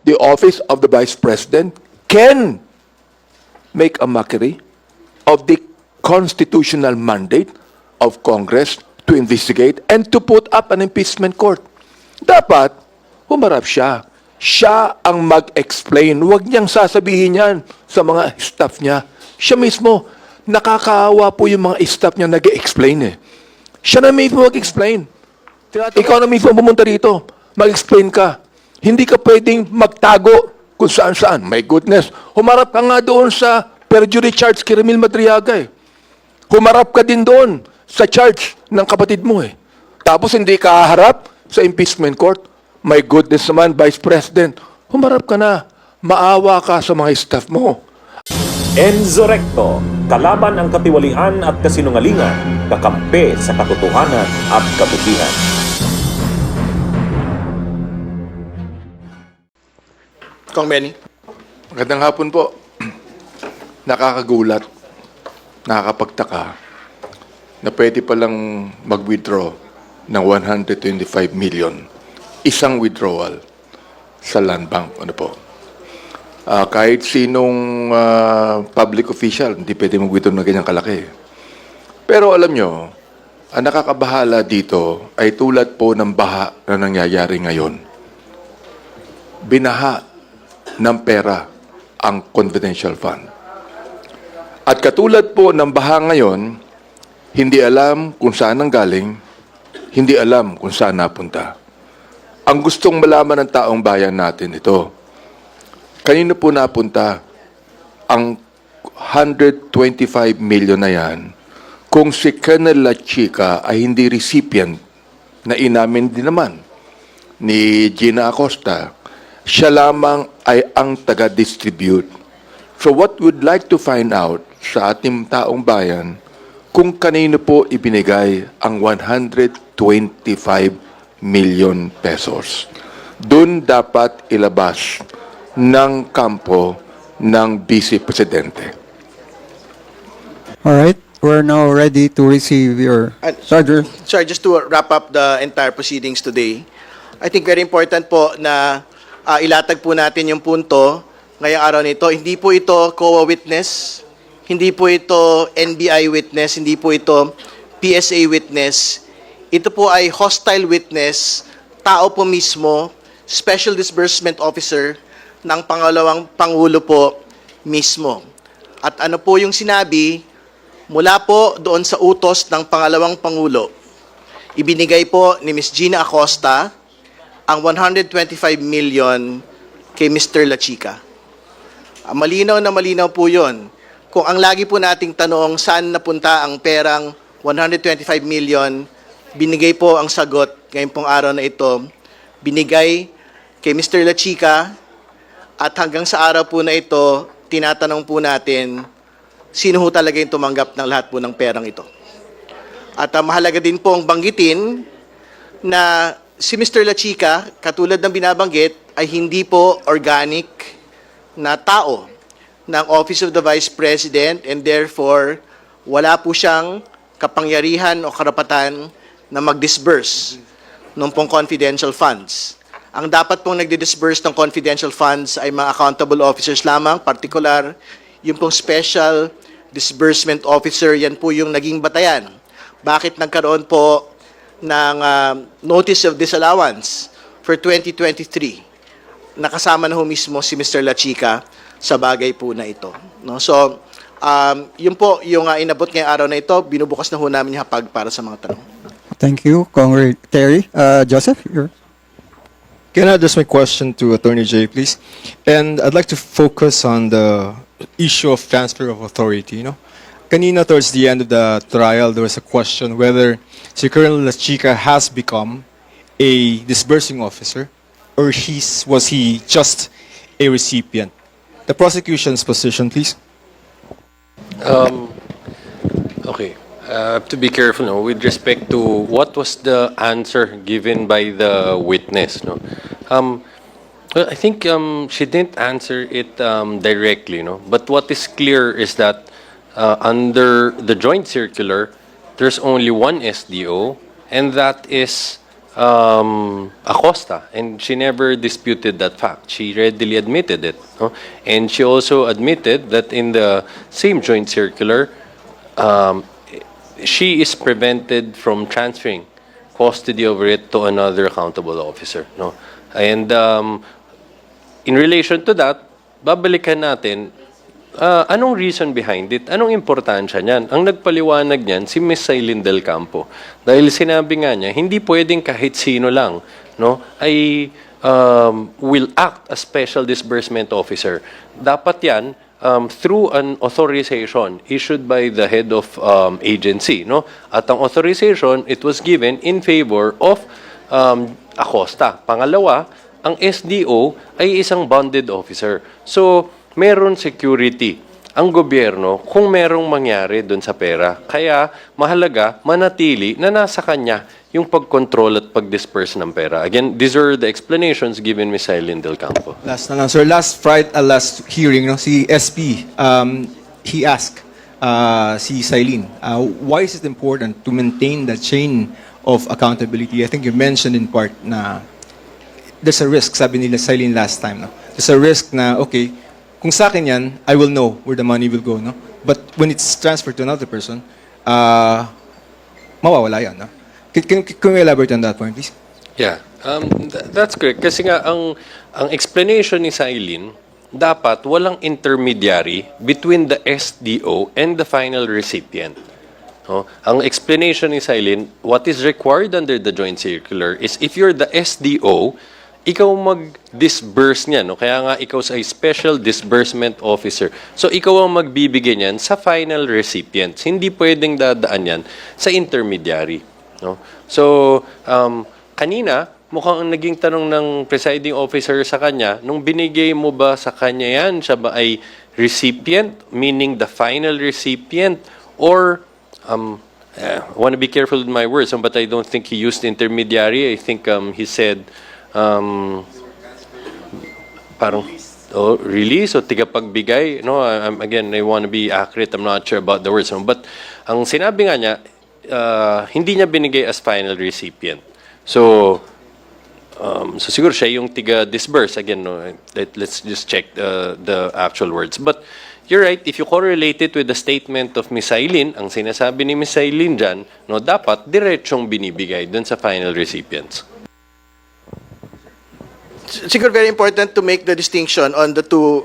the office of the Vice President can make a mockery of the constitutional mandate of Congress to investigate and to put up an impeachment court. Dapat, humarap siya. Siya ang mag-explain. Huwag niyang sasabihin yan sa mga staff niya. Siya mismo, nakakaawa po yung mga staff niya nag-explain eh. Siya na mismo mag-explain. Ikaw na mismo pumunta dito. Mag-explain ka. Hindi ka pwedeng magtago kung saan-saan. My goodness. Humarap ka nga doon sa perjury charge kay Ramil Madriaga eh. Humarap ka din doon sa charge ng kapatid mo eh. Tapos hindi ka haharap sa impeachment court. My goodness naman, Vice President. Humarap ka na. Maawa ka sa mga staff mo. Enzo Recto, kalaban ang katiwalian at kasinungalingan, kakampi sa katotohanan at kabutihan. Kong Benny. Magandang hapon po. Nakakagulat, nakakapagtaka na pwede palang mag-withdraw ng 125 million. Isang withdrawal sa land bank. Ano po? Kahit sinong public official, hindi pwede mag-withdraw ng ganyang kalaki. Pero alam nyo, ang nakakabahala dito ay tulad po ng baha na nangyayari ngayon. Binaha ng pera ang confidential fund. At katulad po ng baha ngayon, hindi alam kung saan nanggaling, hindi alam kung saan napunta. Ang gustong malaman ng taong bayan natin ito, kanino po napunta ang 125 million na yan kung si Colonel La Chica ay hindi recipient na inamin din naman ni Gina Acosta, siya lamang ay ang taga-distribute. So what we'd like to find out sa ating taong bayan, kung kanino po ibinigay ang 125 million pesos. Doon dapat ilabas ng kampo ng Vice Presidente. All right, we're now ready to receive your Sergeant. Sorry, just to wrap up the entire proceedings today, I think very important po na ilatag po natin yung punto ngayong araw nito. Hindi po ito COA witness, hindi po ito NBI witness, hindi po ito PSA witness. Ito po ay hostile witness, tao po mismo, Special Disbursement Officer ng pangalawang Pangulo po mismo. At ano po yung sinabi, mula po doon sa utos ng pangalawang Pangulo, ibinigay po ni Ms. Gina Acosta ang 125 million kay Mr. La Chica. Malinaw na malinaw po yun. Kung ang lagi po nating tanong saan napunta ang perang 125 million, binigay po ang sagot ngayong pong araw na ito, binigay kay Mr. La Chica, at hanggang sa araw po na ito, tinatanong po natin, sino ho talaga yung tumanggap ng lahat po ng perang ito. At mahalaga din pong banggitin na si Mr. La Chica, katulad ng binabanggit, ay hindi po organic na tao ng Office of the Vice President, and therefore, wala po siyang kapangyarihan o karapatan na mag-disburse ng pong confidential funds. Ang dapat pong nagdi-disburse ng confidential funds ay mga accountable officers lamang, particular, yung pong Special Disbursement Officer, yan po yung naging batayan. Bakit nagkaroon po ng Notice of Disallowance for 2023? Nakasama na ho mismo si Mr. La Chica sa bagay po na ito. No? So, yun po yung inabot ngayong araw na ito, binubukas na ho namin yung hapag para sa mga tanong. Thank you, Congressman Terry. Joseph, you're... Can I address my question to Attorney Jay, please? And I'd like to focus on the issue of transfer of authority. Kanina, towards the end of the trial, there was a question whether si Colonel La Chica has become a disbursing officer or was he just a recipient? The prosecution's position, please. Okay. To be careful with respect to what was the answer given by the witness. Well, I think she didn't answer it directly. But what is clear is that under the joint circular, there's only one SDO, and that is Acosta, and she never disputed that fact. She readily admitted it. No? And she also admitted that in the same joint circular, she is prevented from transferring custody over it to another accountable officer. No? And in relation to that, babalikan natin, anong reason behind it? Anong importansya niyan? Ang nagpaliwanag niyan, si Ms. Sailin Del Campo. Dahil sinabi nga niya, hindi pwedeng kahit sino lang no, ay will act as special disbursement officer. Dapat yan, through an authorization issued by the head of agency. No? At ang authorization, it was given in favor of Acosta. Pangalawa, ang SDO ay isang bonded officer. So, meron security ang gobyerno kung merong mangyari doon sa pera. Kaya, mahalaga, manatili na nasa kanya yung pag-control at pag-disperse ng pera. Again, these are the explanations given Ms. Eileen Del Campo. Last na lang, sir. Last hearing, no, si SP, he asked si Sailin, why is it important to maintain the chain of accountability? I think you mentioned in part na there's a risk, sabi nila Sailin last time. No? There's a risk na, okay, kung sa akin yan, I will know where the money will go. No? But when it's transferred to another person, mawawala yan. No? Can you elaborate on that point, please? Yeah, that's correct. Kasi nga, ang explanation ni Sailin, dapat walang intermediary between the SDO and the final recipient. No? Ang explanation ni Sailin, what is required under the joint circular is if you're the SDO, ikaw mag-disburse niyan. No? Kaya nga ikaw ay special disbursement officer. So ikaw ang magbibigay niyan sa final recipients. Hindi pwedeng dadaan yan sa intermediary. No? So, kanina, mukhang ang naging tanong ng presiding officer sa kanya, nung binigay mo ba sa kanya yan, siya ba ay recipient, meaning the final recipient, or, I want to be careful with my words, but I don't think he used intermediary. I think he said, parang, release o tigapagbigay. No, again, I want to be accurate. I'm not sure about the words. But ang sinabi nga niya, hindi niya binigay as final recipient. So siguro siya yung tiga-disburse. Again, no, let's just check the actual words. But you're right, if you correlate it with the statement of Ms. Eileen, ang sinasabi ni Ms. Eileen dyan, no, dapat diretsong binibigay dun sa final recipients. Siguro very important to make the distinction on the two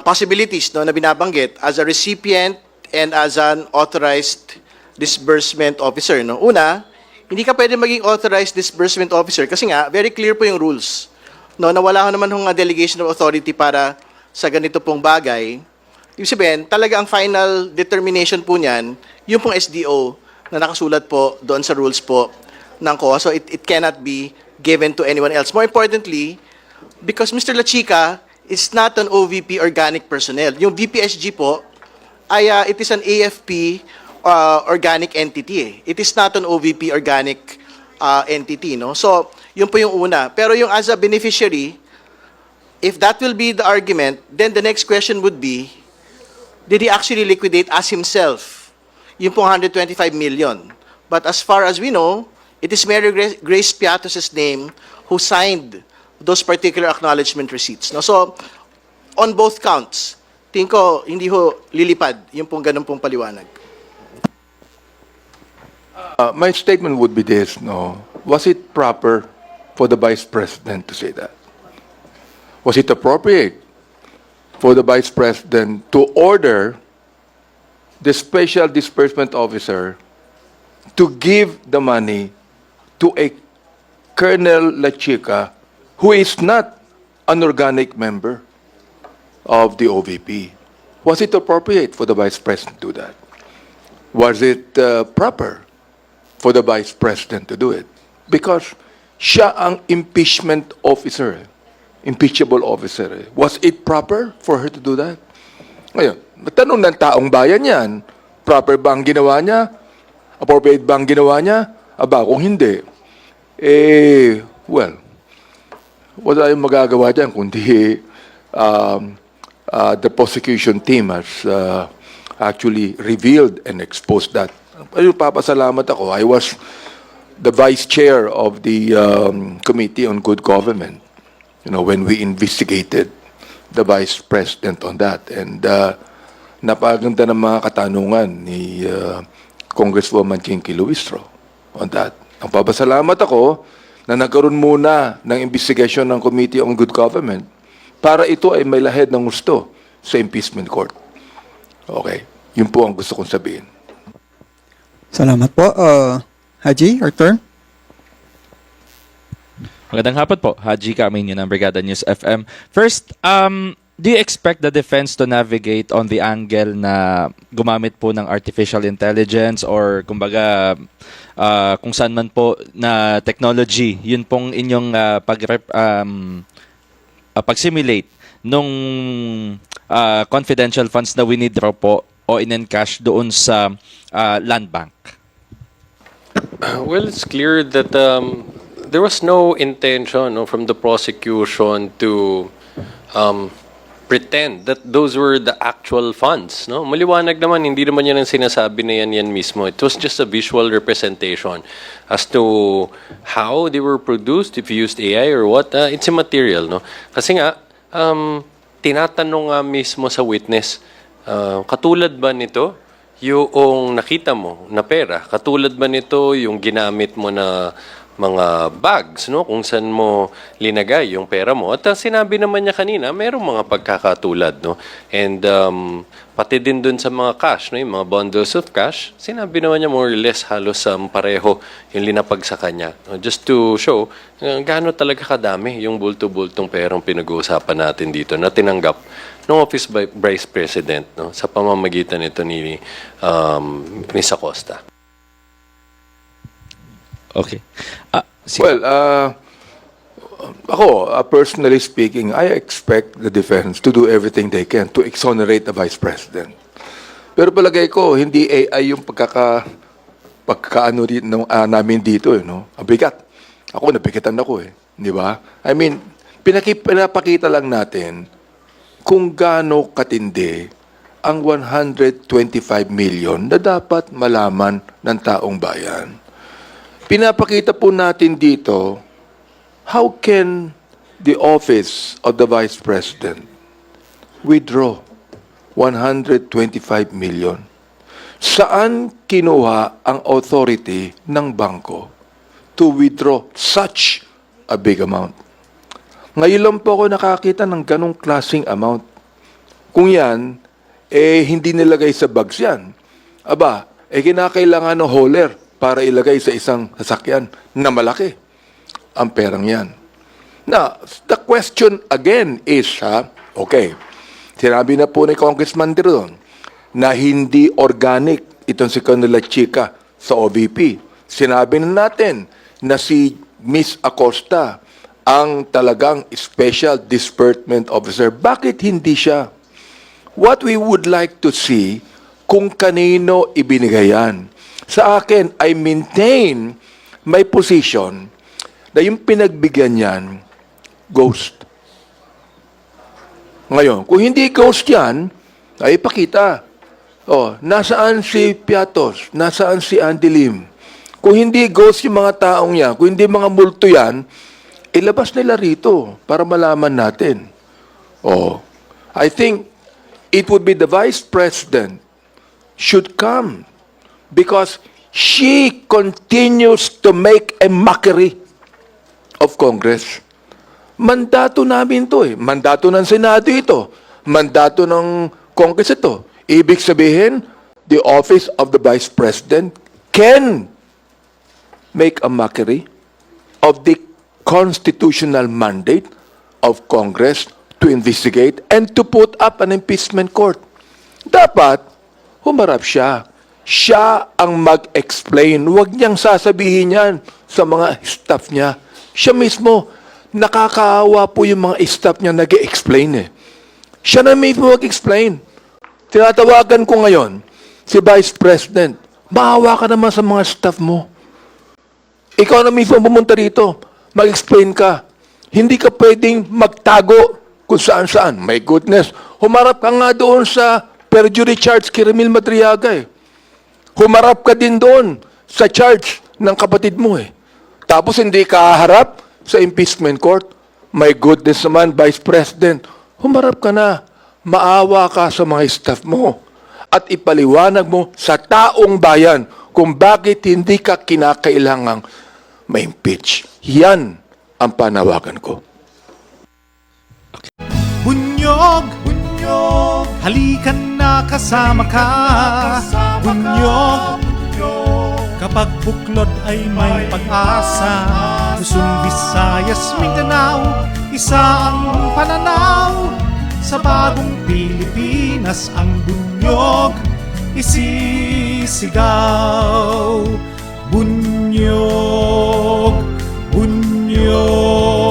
possibilities no, na binabanggit as a recipient and as an authorized disbursement officer. No? Una, hindi ka pwede maging authorized disbursement officer kasi nga, very clear po yung rules. No, na wala ka naman hong delegation of authority para sa ganito pong bagay. Ibig sabihin, talaga ang final determination po niyan, yung pong SDO na nakasulat po doon sa rules po ng COA. So it cannot be given to anyone else. More importantly, because Mr. La Chica is not an OVP organic personnel. Yung VPSG po, ay it is an AFP organic entity. Eh. It is not an OVP organic entity. No? So, yun po yung una. Pero yung as a beneficiary, if that will be the argument, then the next question would be, did he actually liquidate as himself? Yung pong 125 million. But as far as we know, it is Mary Grace Piatos' name who signed those particular acknowledgement receipts. No? So, on both counts, tingin ko, hindi ho lilipad yung pong ganun pong paliwanag. My statement would be this, no? Was it proper for the Vice President to say that? Was it appropriate for the Vice President to order the Special Disbursement Officer to give the money to a Colonel La Chica who is not an organic member of the OVP? Was it appropriate for the Vice President to do that? Was it proper for the Vice President to do it? Because siya ang impeachment officer, impeachable officer. Was it proper for her to do that? Ngayon, tanong ng taong bayan yan, proper ba ang ginawa niya? Appropriate ba ang ginawa niya? Aba, kung hindi, well, wala tayong magagawa dyan kundi the prosecution team has actually revealed and exposed that. Ayun, papasalamat ako. I was the vice chair of the Committee on Good Government, when we investigated the vice president on that. And napaganda ng mga katanungan ni Congresswoman Chinky Luistro on that. Ang papasalamat ako na nagkaroon muna ng investigation ng Committee on Good Government para ito ay may lahid ng gusto sa impeachment court. Okay. Yun po ang gusto kong sabihin. Salamat po. Haji, your turn. Magandang hapon po. Haji Kaminyo ng Brigada News FM. First, do you expect the defense to navigate on the angle na gumamit po ng artificial intelligence or kumbaga kung saan man po na technology, yun pong inyong pag-simulate nung confidential funds na winidraw po o in-encash doon sa land bank? Well, it's clear that there was no intention from the prosecution to pretend that those were the actual funds. No? Maliwanag naman, hindi naman yan ang sinasabi na yan mismo. It was just a visual representation as to how they were produced, if you used AI or what. It's immaterial. No? Kasi nga, tinatanong nga mismo sa witness, katulad ba nito yung nakita mo na pera? Katulad ba nito yung ginamit mo na mga bags, no? Kung saan mo linagay yung pera mo? At sinabi naman niya kanina, mayroong mga pagkakatulad, no? And pati din dun sa mga cash, no? Yung mga bundles of cash, sinabi naman niya more or less halos pareho yung linapag sa kanya. No? Just to show gaano talaga kadami yung bulto-bultong perang pinag-uusapan natin dito na tinanggap ng Office Vice President, no? Sa pamamagitan nito ni Ms. Acosta. Okay. Well, ako, personally speaking, I expect the defense to do everything they can to exonerate the Vice President. Pero palagay ko, hindi AI yung pagkaano namin dito, no? Ang bigat. Ako, nabigitan ako, Di ba? I mean, pinapakita lang natin kung gaano katindi ang 125 million na dapat malaman ng taong bayan. Pinapakita po natin dito, how can the office of the Vice President withdraw 125 million? Saan kinuha ang authority ng bangko to withdraw such a big amount? Ngayon lang po ako nakakita ng ganong klaseng amount. Kung yan, hindi nilagay sa bags yan. Aba, kinakailangan ng hauler para ilagay sa isang sasakyan na malaki ang perang yan. Now, the question again is, okay, sinabi na po ni Congressman Diron na hindi organic itong si Canela Chica sa OVP. Sinabi na natin na si Miss Acosta ang talagang special disbursement officer. Bakit hindi siya? What we would like to see kung kanino ibinigay yan. Sa akin, I maintain my position na yung pinagbigyan yan, ghost. Ngayon, kung hindi ghost yan, ay ipakita. Nasaan si Piatos? Nasaan si Andy Lim? Kung hindi ghost yung mga taong yan, kung hindi mga multo yan, ilabas nila rito para malaman natin. I think it would be the Vice President should come because she continues to make a mockery of Congress. Mandato namin to Mandato ng Senado ito. Mandato ng Congress ito. Ibig sabihin, the office of the Vice President can make a mockery of the constitutional mandate of Congress to investigate and to put up an impeachment court. Dapat, humarap siya. Siya ang mag-explain. Huwag niyang sasabihin yan sa mga staff niya. Siya mismo, nakakaawa po yung mga staff niya nag-explain Siya na mismo mag-explain. Tinatawagan ko ngayon, si Vice President, maawa ka naman sa mga staff mo. Ikaw na mismo pumunta rito, mag-explain ka. Hindi ka pwedeng magtago kung saan-saan. My goodness, humarap ka nga doon sa perjury charge kay Ramil Madriaga Humarap ka din doon sa charge ng kapatid mo eh. Tapos hindi ka harap sa impeachment court. My goodness naman, Vice President, humarap ka na. Maawa ka sa mga staff mo at ipaliwanag mo sa taong bayan kung bakit hindi ka kinakailangang ma-impeach. Yan ang panawagan ko. Bunyog, bunyog, halikan na kasama ka. Bunyog, kapag buklod ay may pag-asa. Luzon, Visayas, Mindanao, isa ang pananaw. Sa bagong Pilipinas ang bunyog isisigaw. Bunyog, bunyog.